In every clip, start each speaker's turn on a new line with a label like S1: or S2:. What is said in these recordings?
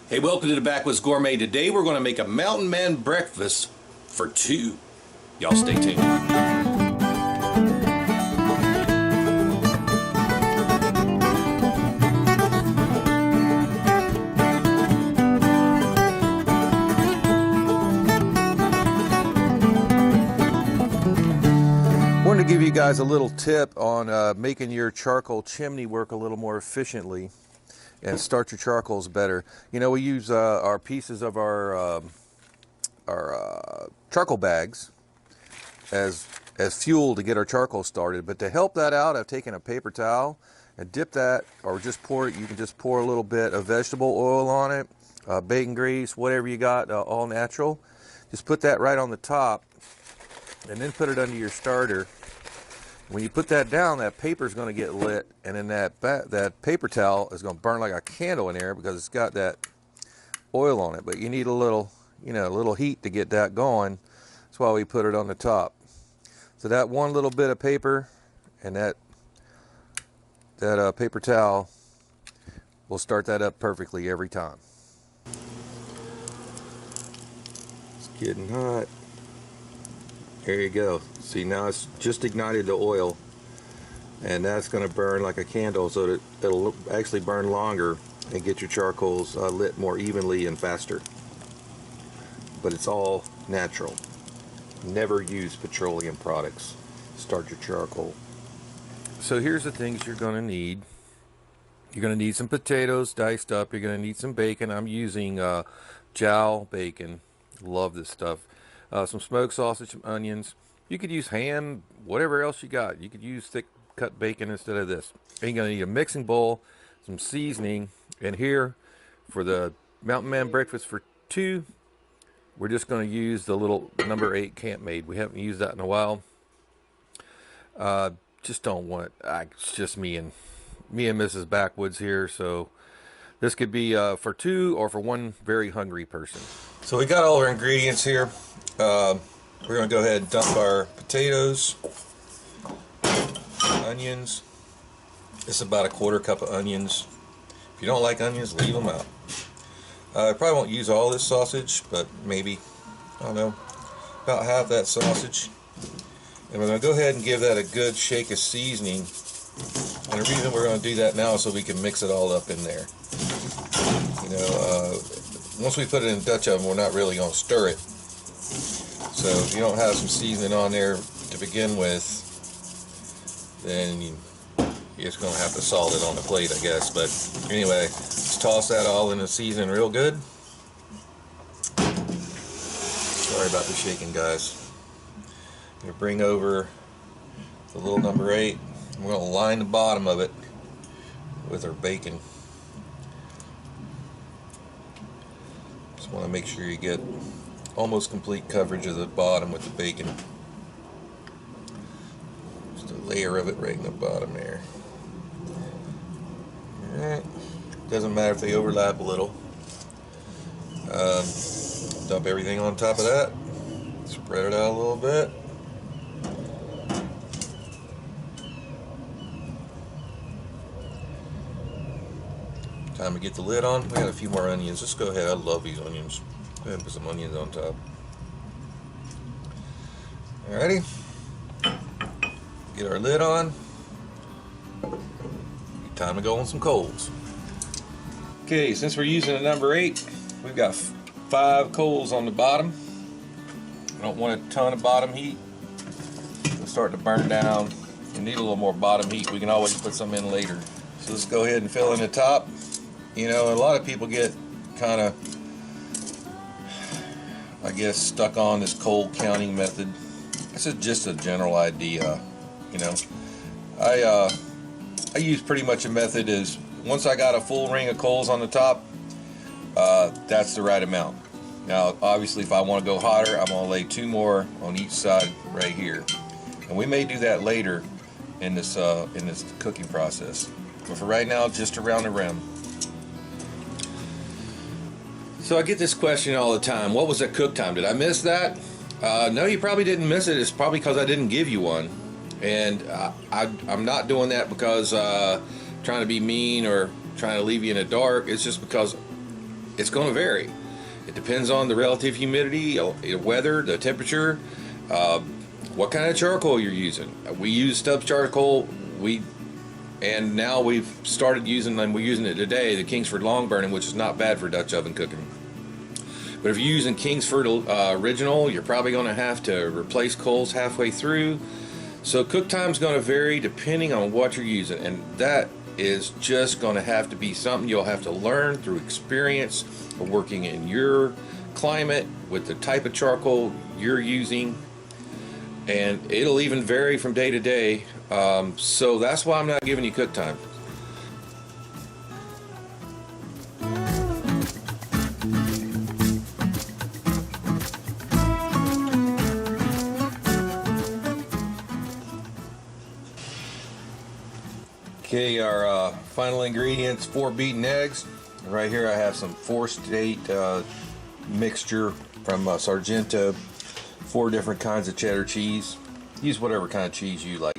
S1: Hey, welcome to the Backwoods Gourmet. Today we're going to make a mountain man breakfast for two. Y'all stay tuned.
S2: Wanted to give you guys a little tip on making your charcoal chimney work a little more efficiently and start your charcoals better. You know, we use our pieces of our charcoal bags as fuel to get our charcoal started. But to help that out, I've taken a paper towel and dip that, or just pour it. You can just pour a little bit of vegetable oil on it, bacon grease, whatever you got, all natural. Just put that right on the top, and then put it under your starter. When you put that down, that paper is going to get lit, and then that paper towel is going to burn like a candle in there because it's got that oil on it. But you need a little, a little heat to get that going. That's why we put it on the top. So that one little bit of paper and that paper towel will start that up perfectly every time. It's getting hot. There you go. See, now it's just ignited the oil, and that's going to burn like a candle, so that it'll actually burn longer and get your charcoals lit more evenly and faster. But it's all natural. Never use petroleum products to start your charcoal. So here's the things you're going to need. You're going to need some potatoes diced up. You're going to need some bacon. I'm using jowl bacon. Love this stuff. Some smoked sausage, some onions. You could use ham, whatever else you got. You could use thick cut bacon instead of this. And you're going to need a mixing bowl, some seasoning, and here for the Mountain Man breakfast for two, we're just going to use the little number 8 Camp Made. We haven't used that in a while. Just don't want it. It's just me and Mrs. Backwoods here, so this could be for two or for one very hungry person. So we got all our ingredients here. We're going to go ahead and dump our potatoes, onions. This is about a 1/4 cup of onions. If you don't like onions, leave them out. I probably won't use all this sausage, but maybe, I don't know, about half that sausage. And we're going to go ahead and give that a good shake of seasoning. And the reason we're going to do that now is so we can mix it all up in there. Once we put it in the Dutch oven, we're not really going to stir it. So if you don't have some seasoning on there to begin with, then you're just going to have to salt it on the plate, I guess. But anyway, let's toss that all in the seasoning real good. Sorry about the shaking, guys. I'm going to bring over the little number 8. We're going to line the bottom of it with our bacon. Just want to make sure you get almost complete coverage of the bottom with the bacon. Just a layer of it right in the bottom there. Alright. Doesn't matter if they overlap a little. Dump everything on top of that. Spread it out a little bit. Time to get the lid on. We got a few more onions. Let's go ahead. I love these onions. Go ahead and put some onions on top. Alrighty. Get our lid on. Time to go on some coals. Okay, since we're using a number 8, we've got 5 coals on the bottom. I don't want a ton of bottom heat. It'll start to burn down. We need a little more bottom heat. We can always put some in later. So let's go ahead and fill in the top. A lot of people get kind of, I guess, stuck on this coal counting method. This is just a general idea. I use pretty much a method is once I got a full ring of coals on the top, that's the right amount. Now, obviously, if I want to go hotter, I'm going to lay 2 more on each side right here, and we may do that later in this cooking process. But for right now, just around the rim. So I get this question all the time. What was the cook time? Did I miss that? No, you probably didn't miss it. It's probably because I didn't give you one. And I'm not doing that because trying to be mean or trying to leave you in the dark. It's just because
S1: it's going to vary. It depends on the relative humidity, weather, the temperature, what kind of charcoal you're using. We use Stubbs charcoal. And now we've started using, and we're using it today, the Kingsford long burning, which is not bad for Dutch oven cooking. But if you're using Kingsford original, you're probably going to have to replace coals halfway through. So cook time's going to vary depending on what you're using, and that is just going to have to be something you'll have to learn through experience of working in your climate with the type of charcoal you're using, and it'll even vary from day to day. So that's why I'm not giving you cook time. Okay, our final ingredients, 4 beaten eggs. Right here I have some 4-state mixture from Sargento, 4 different kinds of cheddar cheese. Use whatever kind of cheese you like.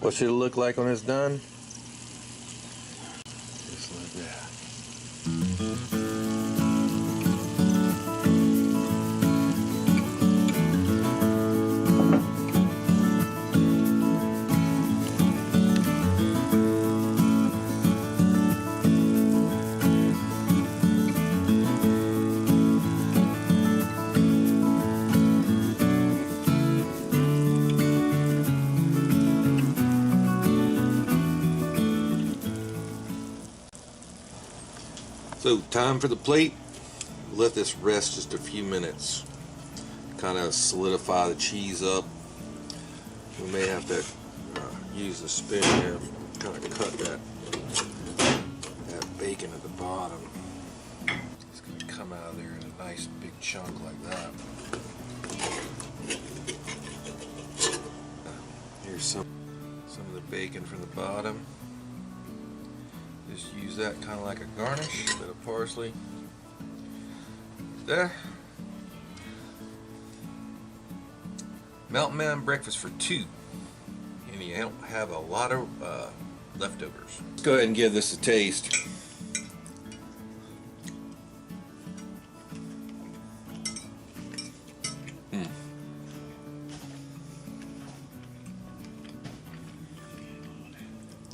S1: What should it look like when it's done? Just like that. So time for the plate. Let this rest just a few minutes. Kind of solidify the cheese up. We may have to use the spoon here, kind of cut that bacon at the bottom. It's going to come out of there in a nice big chunk like that. Here's some of the bacon from the bottom. Just use that kind of like a garnish, a bit of parsley. There. Mountain Man breakfast for 2, and you don't have a lot of leftovers. Let's go ahead and give this a taste.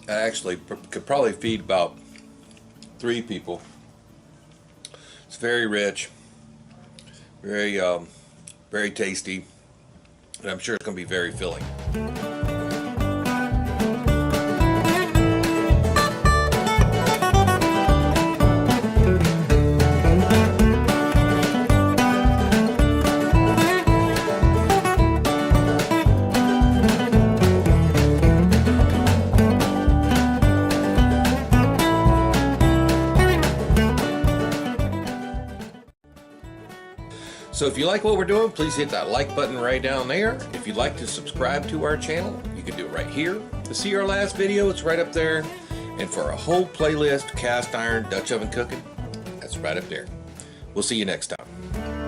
S1: I actually could probably feed about 3 people. It's very rich, very very tasty, and I'm sure it's going to be very filling. So if you like what we're doing, please hit that like button right down there. If you'd like to subscribe to our channel, you can do it right here. To see our last video, it's right up there. And for a whole playlist, cast iron, Dutch oven cooking, that's right up there. We'll see you next time.